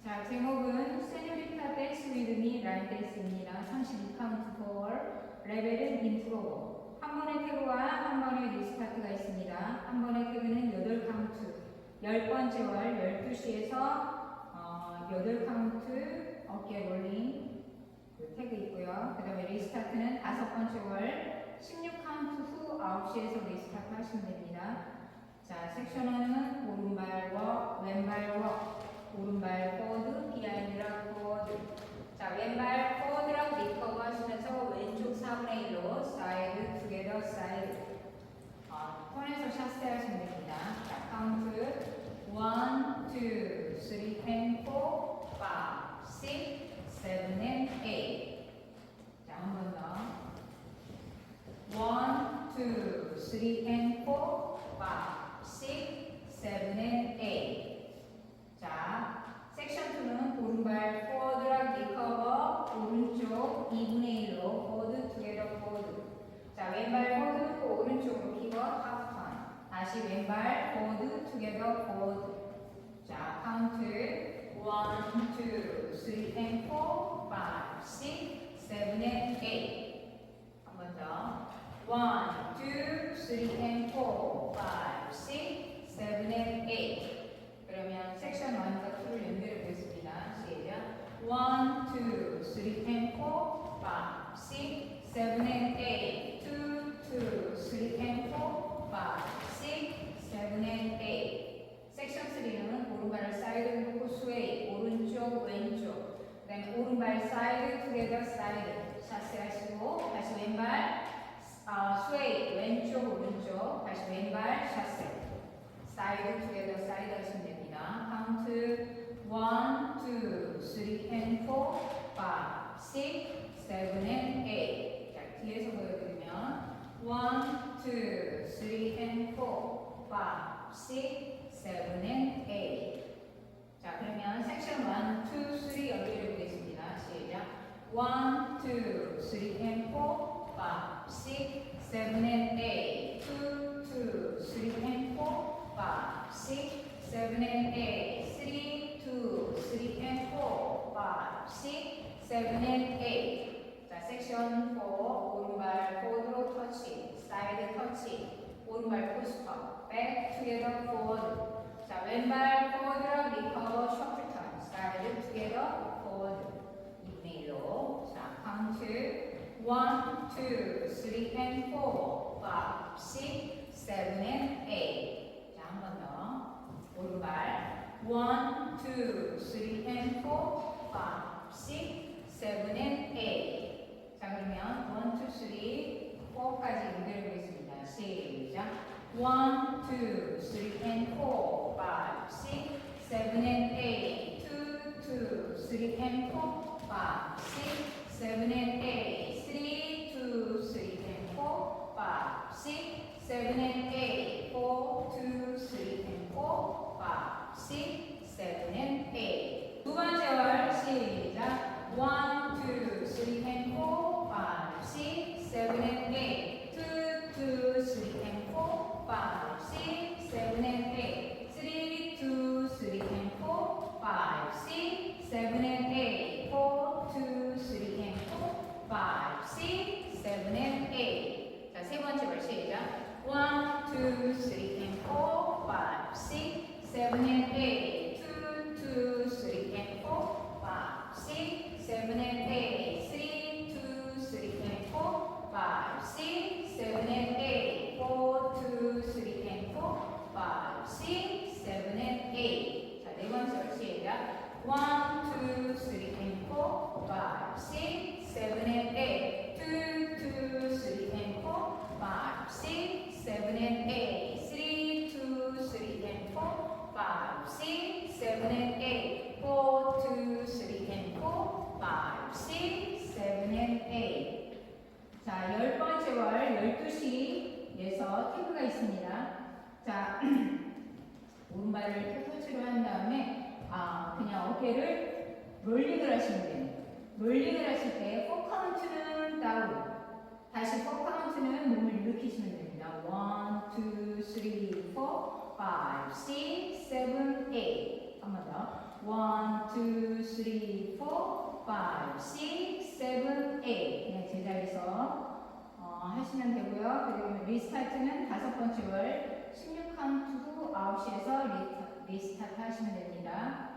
자, 제목은 세뇨리타 댄스 리듬이 라인 댄스입니다. 32카운트 4. 레벨은 인트로고. 한 번의 태그와 한 번의 리스타트가 있습니다. 한 번의 태그는 8카운트. 10번째 월 12시에서 8카운트 어깨 롤링 그 태그 있고요. 그 다음에 리스타트는 5번째 월 16카운트 후 9시에서 리스타트 하시면 됩니다. 자, 섹션은 오른발 워, 왼발 워. 오른발 포워드, 비하인드락 포워드. 자, 왼발 포워드락 리커버 하시면서 왼쪽 4분의 1로 사이드, 투게더, 사이드. 턴에서 샷세 하시면 됩니다. 자, 카운트 1, 2, 3, and 4, 5, 6, 7, and 8. 자, 한 번 더. 1, 2, 3, and 4, 5, 6, 7, and 8. 자, 섹션 2는 오른발 포워드락 리커버 오른쪽 2분의 1로 포워드 투게더 포워드. 자, 왼발 포워드 오른쪽으로 피벗 하프턴. 다시 왼발 포워드 투게더 포워드. 자, 카운트 1, 2, 3, and 4, 5, 6, 7, and 8. 한 번 더. 1, 2, 3, and 4, 5, 6, 7, and 8. 그러면 섹션 1과 2를 연결해 보겠습니다. 시작. 1, 2, 3, and 4, 5, 6, 7, and 8. 2, 2, 3, and 4, 5, 6, 7, and 8. 섹션 3는 오른발을 사이드 놓고 스웨이, 오른쪽, 왼쪽. 그 다음에 오른발 사이드, 투게더, 사이드. 샷세 하시고, 다시 왼발, 스웨이, 왼쪽, 오른쪽. 다시 왼발, 샷세. 사이드 투게더 사이드 하시면 됩니다. 카운트 1, 2, 3, and 4, 5, 6, 7, and 8. 자, 뒤에서 보여드리면 1, 2, 3, and 4, 5, 6, 7, and 8. 자, 그러면 섹션 1, 2, 3 연결해 보겠습니다. 시작. 1, 2, 3, and 4, 5, 6, 7, and 8. 2, 2, 3, and 4, 5, 6, 7, and 8. 3, 2, 3, and 4, 5, 6, 7, and 8. 자, 섹션 4. 오른발 포워드로 터치, 사이드 터치, 오른발 포스터, 백, 투게더, 포워드. 자, 왼발 포워드랑 리커버, 셔플 턴, 사이드, 투게더, 포워드. 2분의 1로. 자, 카운트 1, 2, 3, and 4, 5, 6, 7, and 8. 한 번 더. 오른발 1, 2, 3, and 4, 5, 6, 7, and 8. 자, 그러면 1, 2, 3, 4까지 연결해 보겠습니다. 시작. 1, 2, 3, and 4, 5, 6, 7, and 8. 2, 2, 3, and 4, 5, 6, 7, and 8. 3, 2, 3, and 4, 5, 6, 7, and 8. 4, 2, 3, and 4, 5, 6, 7, and 8. 두 번째 월 시작. 1, 2, 3, and 4, 5, 6, 7, and 8. 2, 2, 3, and 4, 5, 6, 7, and 8. 3, 2, 3, and 4, 5, 6, 7, and 8. 4, 2, 3, and 4, 5, 6, 7, and 8. 자, 세 번째 월 시작. 1, 2, 3, and 4, 5, 6, 7, and 8. 2, 2, 3, and 4, 5, 6, 7, and 8. 3, 2, 3, and 4, 5, 6, 7, and 8. 4, 2, 3, and 4, 5, 6, 7, and 8. 자, 네 번째 월 시작. 1, 2, 3, and 4, 5, 6, 7, and 8. 2, 2, 3, and 4, 5, 6, 7, and 8. 3, 2, 3, and 4, 5, 6, 7, and 8. 4, 2, 3, and 4, 5, 6, 7, and 8. 자, 10번째 월 12시에서 태그가 있습니다. 자, 오른발을 터치로 한 다음에 그냥 어깨를 롤링을 하시면 됩니다. 롤링을 하실 때 4카운트는 다운, 다시 4카운트는 몸을 일으키시면 됩니다. 1, 2, 3, 4, 5, 6, 7, 8. 한 번 더. 1, 2, 3, 4, 5, 6, 7, 8. 네, 제자리에서 하시면 되고요. 그리고 리스타트는 다섯 번째 월 16카운트 후 9시에서 리스타트 하시면 됩니다.